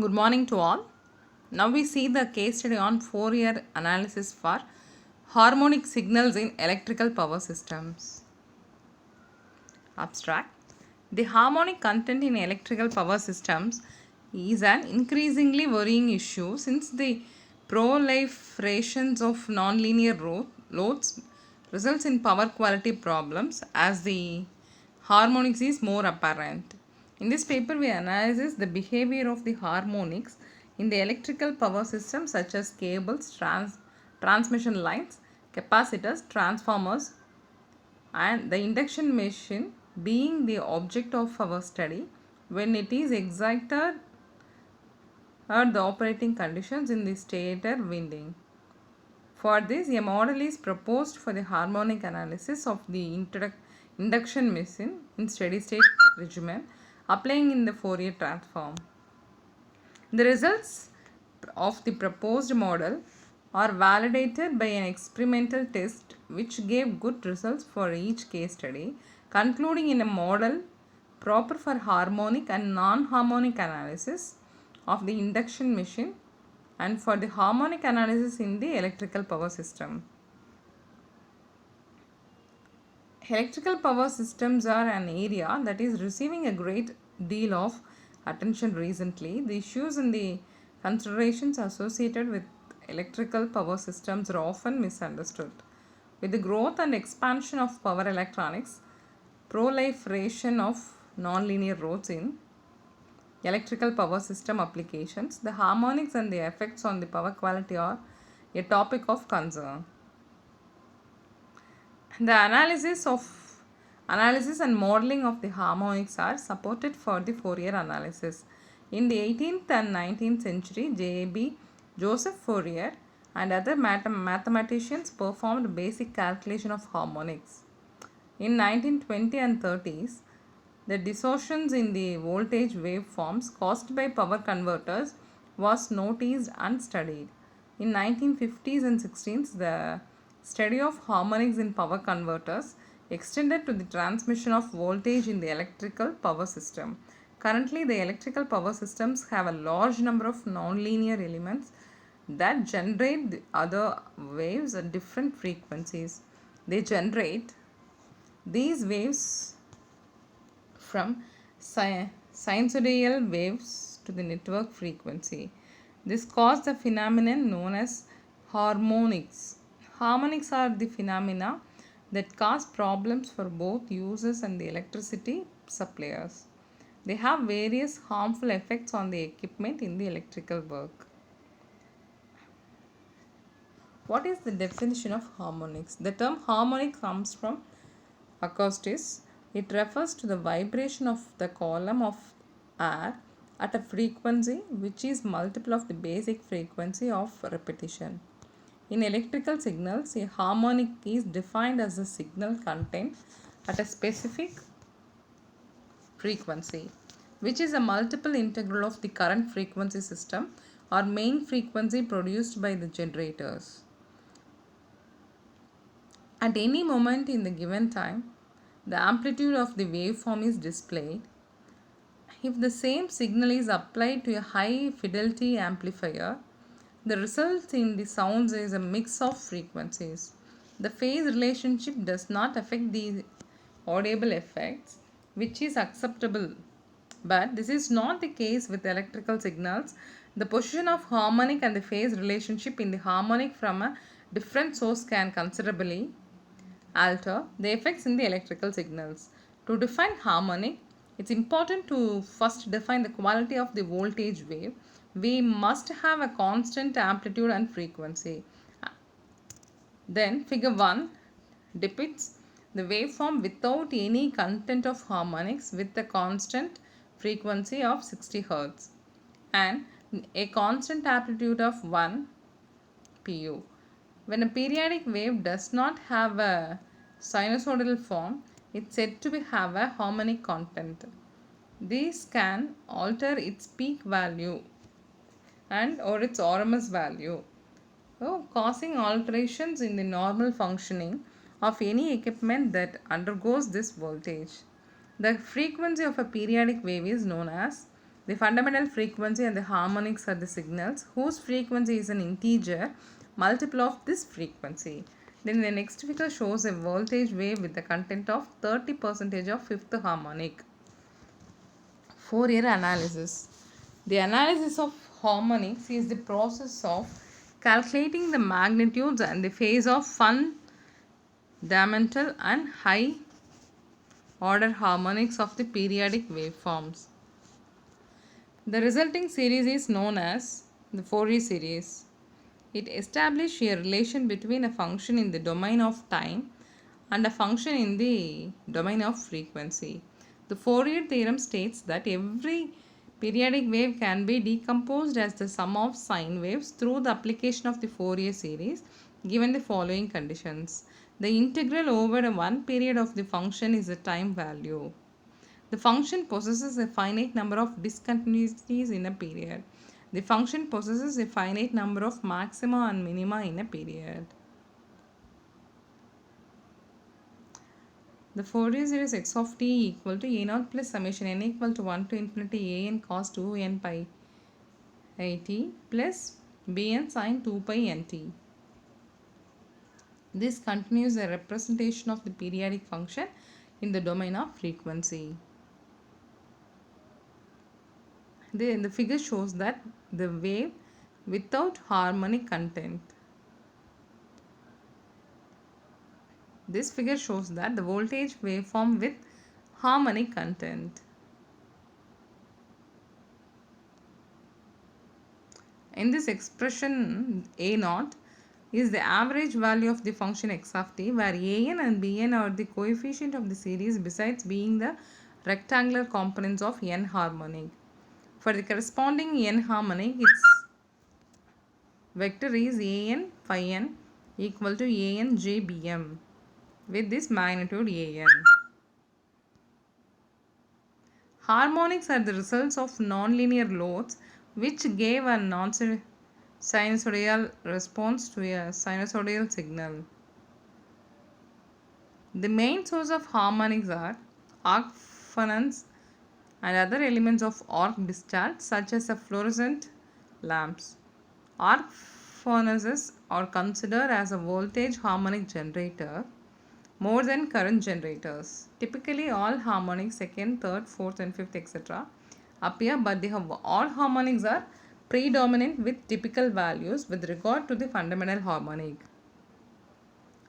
Good morning to all. Now we see the case study on Fourier analysis for harmonic signals in electrical power systems. Abstract. The harmonic content in electrical power systems is an increasingly worrying issue since the proliferations of nonlinear loads results in power quality problems as the harmonics is more apparent. In this paper, we analyze the behavior of the harmonics in the electrical power system such as cables, transmission lines, capacitors, transformers, and the induction machine being the object of our study when it is excited at the operating conditions in the stator winding. For this, a model is proposed for the harmonic analysis of the induction machine in steady state regimen applying in the Fourier transform. The results of the proposed model are validated by an experimental test which gave good results for each case study, concluding in a model proper for harmonic and non-harmonic analysis of the induction machine and for the harmonic analysis in the electrical power system. Electrical power systems are an area that is receiving a great deal of attention recently. The issues and the considerations associated with electrical power systems are often misunderstood. With the growth and expansion of power electronics, proliferation of nonlinear roads in electrical power system applications, the harmonics and the effects on the power quality are a topic of concern. The analysis and modeling of the harmonics are supported for the Fourier analysis. In the 18th and 19th century, J.B. Joseph Fourier and other mathematicians performed basic calculation of harmonics. In 1920 and 30s, the distortions in the voltage waveforms caused by power converters was noticed and studied. In 1950s and 60s, the study of harmonics in power converters extended to the transmission of voltage in the electrical power system. Currently, the electrical power systems have a large number of nonlinear elements that generate the other waves at different frequencies. They generate these waves from sinusoidal waves to the network frequency. This causes the phenomenon known as harmonics. Harmonics are the phenomena that cause problems for both users and the electricity suppliers. They have various harmful effects on the equipment in the electrical work. What is the definition of harmonics? The term harmonic comes from acoustics. It refers to the vibration of the column of air at a frequency which is multiple of the basic frequency of repetition. In electrical signals, a harmonic is defined as a signal content at a specific frequency, which is a multiple integral of the current frequency system or main frequency produced by the generators. At any moment in the given time, the amplitude of the waveform is displayed. If the same signal is applied to a high fidelity amplifier, the result in the sounds is a mix of frequencies. The phase relationship does not affect the audible effects, which is acceptable. But this is not the case with electrical signals. The position of harmonic and the phase relationship in the harmonic from a different source can considerably alter the effects in the electrical signals. To define harmonic, it's important to first define the quality of the voltage wave. We must have a constant amplitude and frequency. Then figure 1 depicts the waveform without any content of harmonics with a constant frequency of 60 Hz and a constant amplitude of 1 pu. When a periodic wave does not have a sinusoidal form, it's said to have a harmonic content. This can alter its peak value and or its RMS value, causing alterations in the normal functioning of any equipment that undergoes this voltage. The frequency of a periodic wave is known as The fundamental frequency and the harmonics are the signals whose frequency is an integer multiple of this frequency. Then the next figure shows a voltage wave with the content of 30% of fifth harmonic. Fourier analysis. The analysis of harmonics is the process of calculating the magnitudes and the phase of fundamental and high order harmonics of the periodic waveforms. The resulting series is known as the Fourier series. It establishes a relation between a function in the domain of time and a function in the domain of frequency. The Fourier theorem states that every periodic wave can be decomposed as the sum of sine waves through the application of the Fourier series given the following conditions. The integral over one period of the function is a time value. The function possesses a finite number of discontinuities in a period. The function possesses a finite number of maxima and minima in a period. The Fourier series x of t equal to a naught plus summation n equal to 1 to infinity a n cos 2 n pi I t plus b n sin 2 pi n t. This continues a representation of the periodic function in the domain of frequency. The figure shows that the wave without harmonic content. This figure shows that the voltage waveform with harmonic content. In this expression, a naught is the average value of the function x of t, where a n and b n are the coefficient of the series besides being the rectangular components of n harmonic. For the corresponding n harmonic, its vector is a n phi n equal to a n j b m with this magnitude a n. Harmonics are the results of nonlinear loads which gave a non-sinusoidal response to a sinusoidal signal. The main source of harmonics are arc furnaces and other elements of arc discharge such as fluorescent lamps. Arc furnaces are considered as a voltage harmonic generator more than current generators. Typically, all harmonics, second, third, fourth, and fifth, etc., appear, but all harmonics are predominant with typical values with regard to the fundamental harmonic.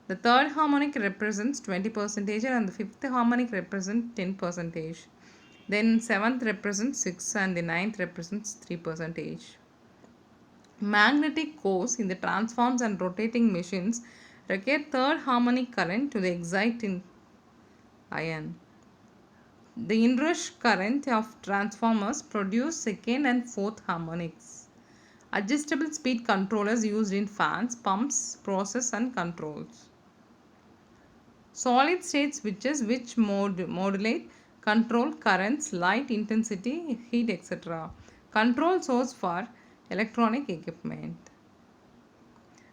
The third harmonic represents 20% and the fifth harmonic represents 10%. Then seventh represents 6 and the ninth represents 3%. Magnetic cores in the transforms and rotating machines require third harmonic current to the exciting ion. The inrush current of transformers produce second and fourth harmonics. Adjustable speed controllers used in fans, pumps, process and controls. Solid state switches which modulate control currents, light intensity, heat, etc. Control source for electronic equipment.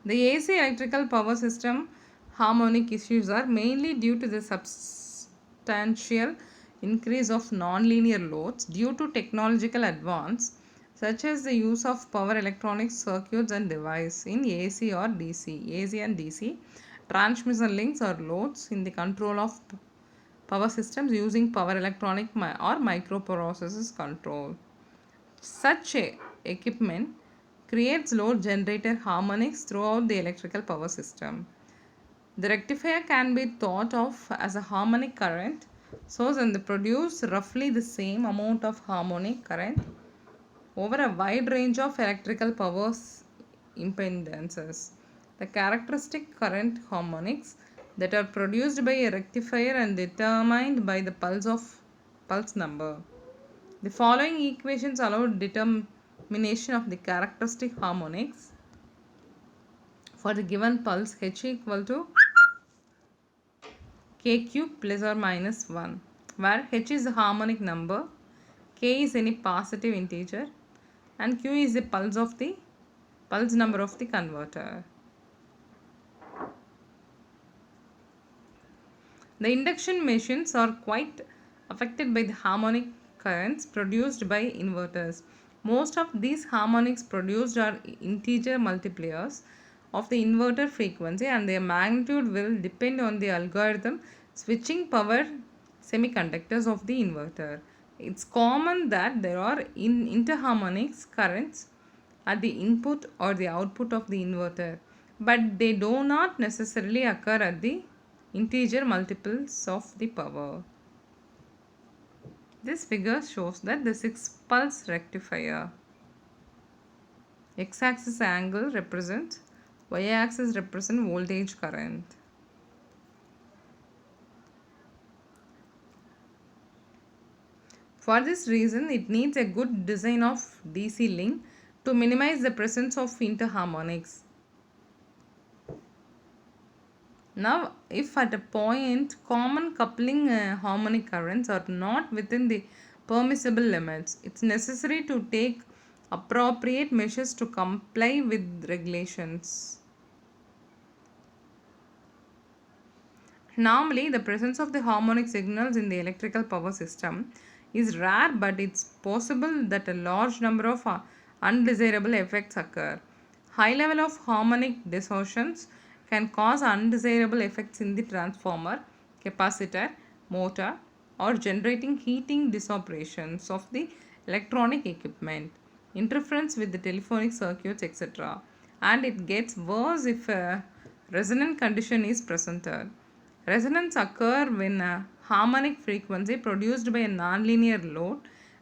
The AC electrical power system harmonic issues are mainly due to the substantial increase of nonlinear loads due to technological advance such as the use of power electronic circuits and devices in AC and DC transmission links or loads in the control of power systems using power electronic or microprocessors control. Such equipment creates load generator harmonics throughout the electrical power system. The rectifier can be thought of as a harmonic current source and they produce roughly the same amount of harmonic current over a wide range of electrical power impedances. The characteristic current harmonics that are produced by a rectifier and determined by the pulse number. The following equations allow determination of the characteristic harmonics for the given pulse h equal to k cube plus or minus 1, where h is the harmonic number, k is any positive integer and q is the pulse number of the converter. The induction machines are quite affected by the harmonic currents produced by inverters. Most of these harmonics produced are integer multipliers of the inverter frequency, and their magnitude will depend on the algorithm switching power semiconductors of the inverter. It's common that there are interharmonics currents at the input or the output of the inverter, but they do not necessarily occur at the integer multiples of the power. This figure shows that the 6 pulse rectifier x-axis angle represents, y-axis represents voltage current. For this reason, it needs a good design of DC link to minimize the presence of interharmonics. Now, if at a point common coupling harmonic currents are not within the permissible limits, it's necessary to take appropriate measures to comply with regulations. Normally, the presence of the harmonic signals in the electrical power system is rare, but it's possible that a large number of undesirable effects occur. High level of harmonic distortions can cause undesirable effects in the transformer, capacitor, motor, or generating heating disoperations of the electronic equipment, interference with the telephonic circuits, etc. And it gets worse if a resonant condition is presented. Resonance occurs when a harmonic frequency produced by a nonlinear load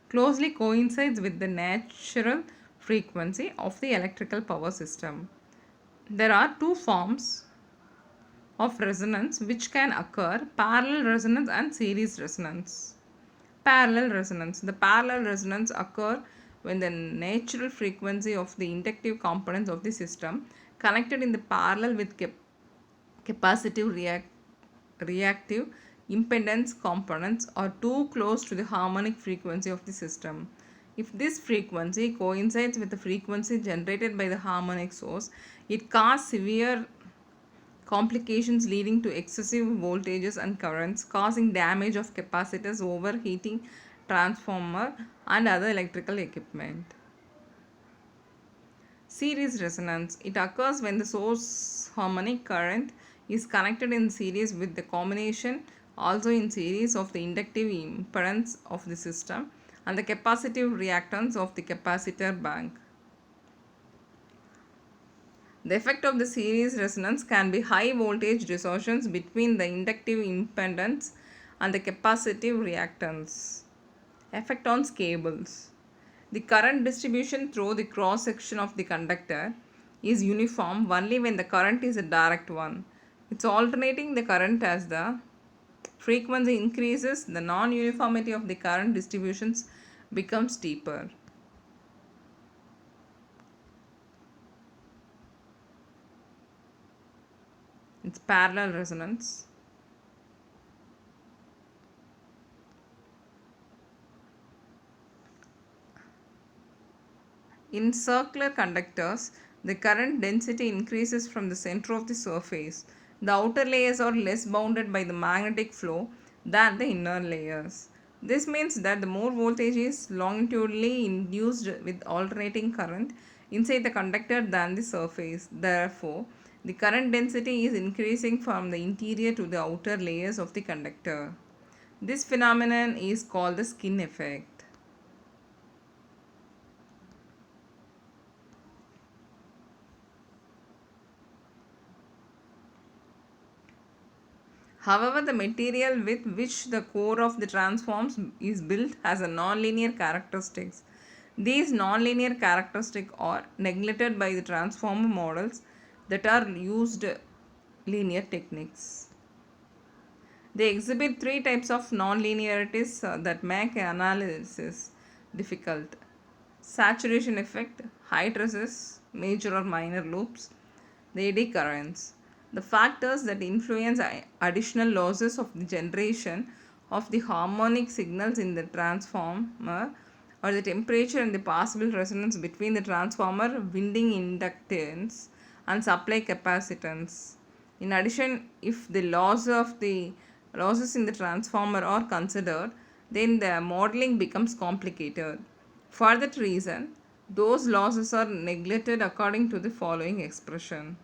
closely coincides with the natural frequency of the electrical power system. There are two forms of resonance which can occur: parallel resonance and series resonance. Parallel resonance. The parallel resonance occur when the natural frequency of the inductive components of the system connected in the parallel with capacitive reactive impedance components are too close to the harmonic frequency of the system. If this frequency coincides with the frequency generated by the harmonic source, it causes severe complications leading to excessive voltages and currents, causing damage of capacitors, overheating transformer, and other electrical equipment. Series resonance. It occurs when the source harmonic current is connected in series with the combination also in series of the inductive impedance of the system and the capacitive reactance of the capacitor bank. The effect of the series resonance can be high voltage distortions between the inductive impedance and the capacitive reactance. Effect on cables. The current distribution through the cross section of the conductor is uniform only when the current is a direct one. It's alternating the current as the frequency increases, the non-uniformity of the current distributions becomes deeper. It's parallel resonance. In circular conductors, the current density increases from the center of the surface. The outer layers are less bounded by the magnetic flow than the inner layers. This means that the more voltage is longitudinally induced with alternating current inside the conductor than the surface. Therefore, the current density is increasing from the interior to the outer layers of the conductor. This phenomenon is called the skin effect. However, the material with which the core of the transforms is built has a nonlinear characteristics. These nonlinear characteristics are neglected by the transformer models that are used linear techniques. They exhibit three types of nonlinearities that make analysis difficult: saturation effect, hysteresis, major or minor loops, the eddy currents. The factors that influence additional losses of the generation of the harmonic signals in the transformer are the temperature and the possible resonance between the transformer winding inductance and supply capacitance. In addition, if the losses in the transformer are considered, then the modeling becomes complicated. For that reason, those losses are neglected according to the following expression.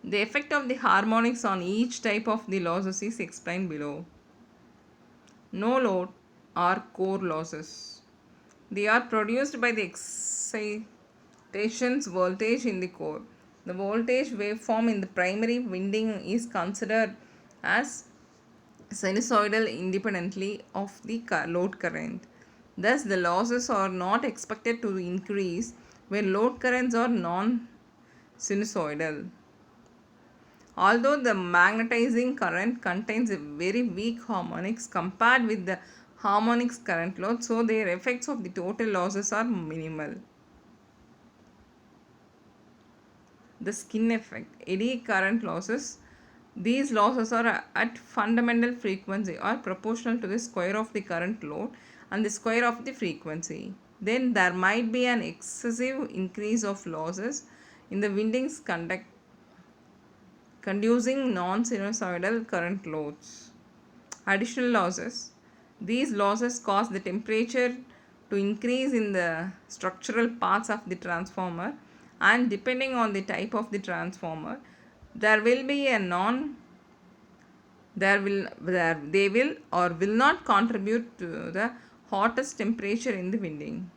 The effect of the harmonics on each type of the losses is explained below. No load are core losses. They are produced by the excitations voltage in the core. The voltage waveform in the primary winding is considered as sinusoidal independently of the load current. Thus, the losses are not expected to increase when load currents are non sinusoidal. Although the magnetizing current contains a very weak harmonics compared with the harmonics current load, so their effects of the total losses are minimal. The skin effect, eddy current losses. These losses are at fundamental frequency or proportional to the square of the current load and the square of the frequency. Then there might be an excessive increase of losses in the windings conducing non-sinusoidal current loads. Additional losses. These losses cause the temperature to increase in the structural parts of the transformer, and depending on the type of the transformer, there will be a non they will or will not contribute to the hottest temperature in the winding.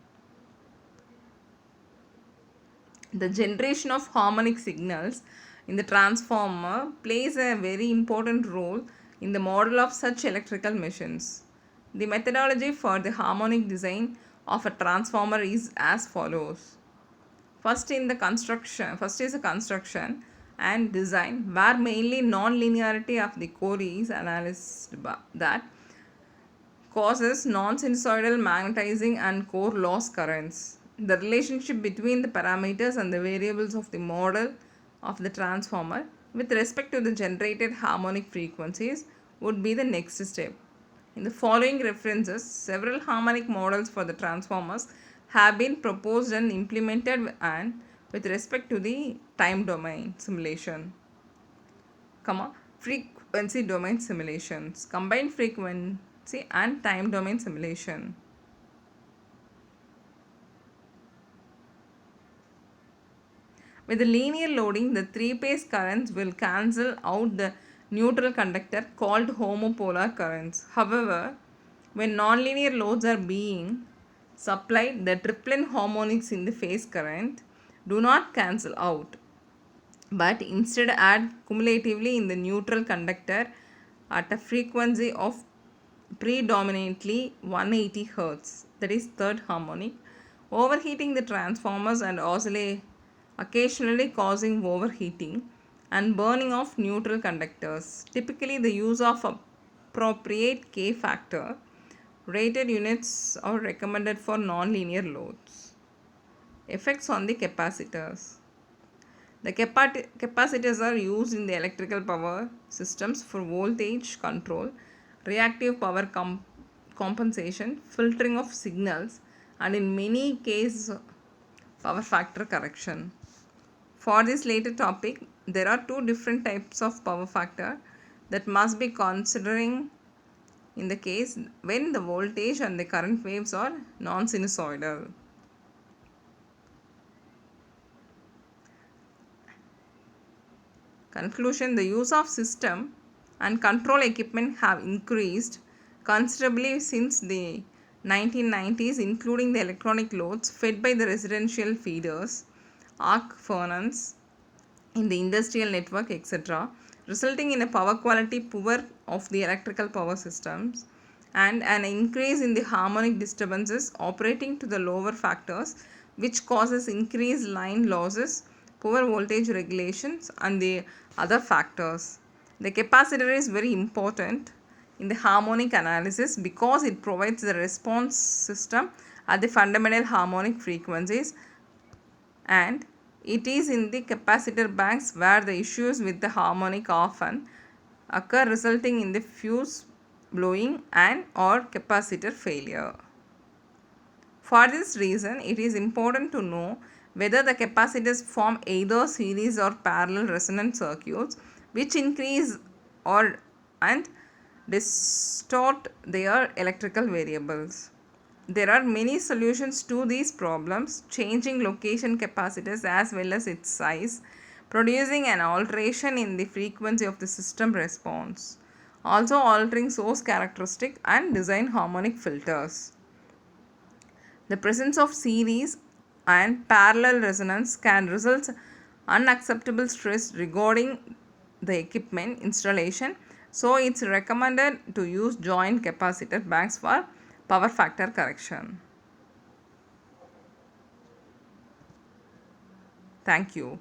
The generation of harmonic signals in the transformer plays a very important role in the model of such electrical machines. The methodology for the harmonic design of a transformer is as follows. First is the construction and design, where mainly non-linearity of the core is analyzed that causes non-sinusoidal magnetizing and core loss currents. The relationship between the parameters and the variables of the model of the transformer with respect to the generated harmonic frequencies would be the next step. In the following references, several harmonic models for the transformers have been proposed and implemented and with respect to the time domain simulation, frequency domain simulations, combined frequency and time domain simulation. With the linear loading, the three-phase currents will cancel out the neutral conductor called homopolar currents. However, when nonlinear loads are being supplied, the triplet harmonics in the phase current do not cancel out, but instead add cumulatively in the neutral conductor at a frequency of predominantly 180 Hz, that is third harmonic, overheating the transformers and occasionally causing overheating and burning of neutral conductors. Typically, the use of appropriate K factor rated units are recommended for nonlinear loads. Effects on the capacitors. The capacitors are used in the electrical power systems for voltage control, reactive power compensation, filtering of signals, and in many cases, power factor correction. For this later topic, there are two different types of power factor that must be considering in the case when the voltage and the current waves are non-sinusoidal. Conclusion: the use of system and control equipment have increased considerably since the 1990s, including the electronic loads fed by the residential feeders, arc furnace in the industrial network, etc., resulting in a power quality poor of the electrical power systems and an increase in the harmonic disturbances operating to the lower factors, which causes increased line losses, poor voltage regulations, and the other factors. The capacitor is very important in the harmonic analysis because it provides the response system at the fundamental harmonic frequencies, and it is in the capacitor banks where the issues with the harmonic often occur, resulting in the fuse blowing and or capacitor failure. For this reason, it is important to know whether the capacitors form either series or parallel resonant circuits, which increase or and distort their electrical variables. There are many solutions to these problems, changing location capacitors as well as its size, producing an alteration in the frequency of the system response, also altering source characteristic and design harmonic filters. The presence of series and parallel resonance can result unacceptable stress regarding the equipment installation, so it's recommended to use joint capacitor banks for power factor correction. Thank you.